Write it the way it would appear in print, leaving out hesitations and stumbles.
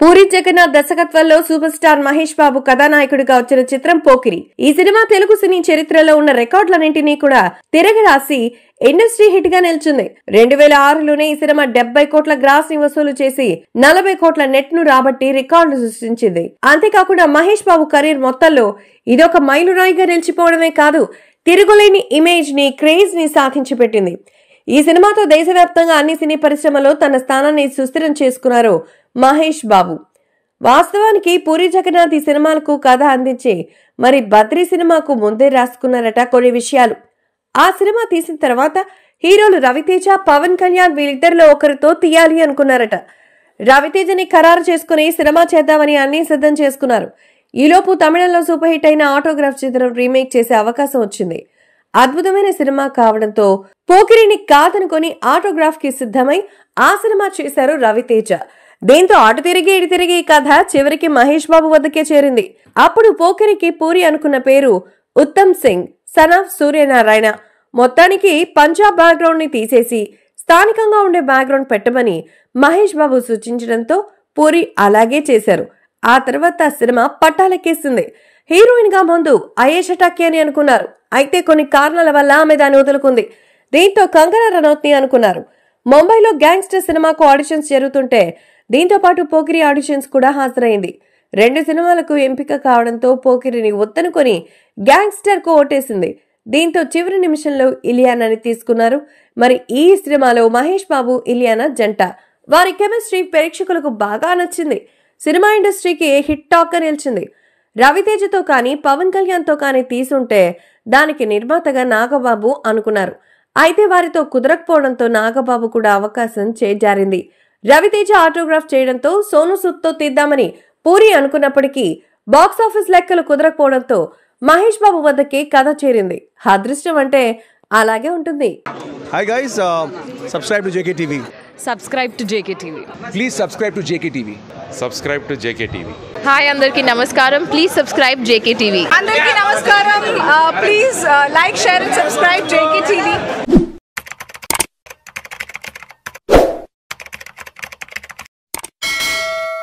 పూరి జగన్నాథ్ దర్శకత్వంలో super star Mahesh Babu కథానాయకుడిగా వచ్చిన చిత్రం పోకిరి. ఈ సినిమా తెలుగు సినీ చరిత్రలో ఉన్న రికార్డులన్నింటినీ కూడా తిరగరాసి ఇండస్ట్రీ హిట్ గా నిలిచింది. 2006లోనే ఈ సినిమా 70 కోట్ల గ్రాస్ ని వసూలు చేసి 40 కోట్ల నెట్ ను రాబట్టి రికార్డులు సృష్టించింది. అంతేకాకుండా మహేష్ బాబు కెరీర్ మొత్తంలో ఇదొక మైలురాయిగా నిలిచిపోవడమే కాదు, తిరుగులేని ఇమేజ్ ని, క్రేజ్ ని సాధించి పెట్టింది. ఈ సినిమాతో దేశవ్యాప్తంగా అన్ని సినీ పరిశ్రమలో తన స్థానాన్ని సుస్థిరం చేసుకున్నారు మహేష్ బాబు. వాస్తవానికి పూరి జగన్నాథ్ ఈ సినిమాలకు కథ అందించి మరి బద్రీ సినిమాకు ముందే రాసుకున్నారట కొన్ని విషయాలు. ఆ సినిమా తీసిన తర్వాత హీరోలు రవితేజ, పవన్ కళ్యాణ్ వీళ్ళిద్దరిలో ఒకరితో తీయాలి అనుకున్నారట. రవితేజని ఖరారు చేసుకుని సినిమా చేద్దామని అన్ని సిద్ధం చేసుకున్నారు. ఈలోపు తమిళంలో సూపర్ హిట్ అయిన ఆటోగ్రాఫ్ చిత్రం రీమేక్ చేసే అవకాశం వచ్చింది. అద్భుతమైన సినిమా కావడంతో పోకిరిని కాదనుకొని ఆటోగ్రాఫ్ కి సిద్ధమై ఆ సినిమా చేశారు రవితేజ. దీంతో అటు తిరిగి ఇటు తిరిగి కథ చివరికి మహేష్ బాబు వద్దకే చేరింది. అప్పుడు పోకిరికి పూరి అనుకున్న పేరు ఉత్తమ్ సింగ్, సన్ ఆఫ్ సూర్యనారాయణ. మొత్తానికి పంజాబ్ బ్యాక్గ్రౌండ్ ని తీసేసి స్థానికంగా ఉండే బ్యాక్గ్రౌండ్ పెట్టమని మహేష్ బాబు సూచించడంతో పూరి అలాగే చేశారు. ఆ తర్వాత సినిమా పట్టాలెక్కేసింది. హీరోయిన్ గా ముందు అయేషా టక్కీ అని అనుకున్నారు. అయితే కొన్ని కారణాల వల్ల ఆమె దాన్ని వదులుకుంది. దీంతో కంగనా రనౌత్ ని అనుకున్నారు. ముంబైలో గ్యాంగ్స్టర్ సినిమాకు ఆడిషన్స్ జరుగుతుంటే దీంతో పాటు పోకిరి ఆడిషన్స్ కూడా హాజరైంది. 2 సినిమాలకు ఎంపిక కావడంతో పోకిరిని వద్దనుకొని గ్యాంగ్స్టర్ కు ఓటేసింది. దీంతో చివరి నిమిషంలో ఇలియానాని తీసుకున్నారు. మరి ఈ సినిమాలో మహేష్ బాబు, ఇలియానా జంట. వారి కెమిస్ట్రీ ప్రేక్షకులకు బాగా నచ్చింది. సినిమా ఇండస్ట్రీకి హిట్ టాక్ గా నిలిచింది. రవితేజతో కానీ పవన్ కళ్యాణ్ తో కానీ తీసుంటే దానికి నిర్మాతగా నాగబాబు అనుకున్నారు. అయితే వారితో కుదరకపోవడంతో నాగబాబు కూడా అవకాశం చేజారింది. రవితేజ ఆటోగ్రాఫ్ చేయడంతో సోను సూద్ తో తీద్దామని పూరి అనుకున్నప్పటికీ బాక్సాఫీస్ లెక్కలు కుదరకపోవడంతో మహేష్ బాబు వద్దకే కథ చేరింది. అదృష్టం అంటే అలాగే ఉంటుంది. Hi guys, subscribe to JKTV. Subscribe to JKTV. Please subscribe to JKTV. Subscribe to JKTV. Hi, Andarki Namaskaram. Please subscribe JKTV. Andarki Namaskaram. Please like, share and subscribe JKTV.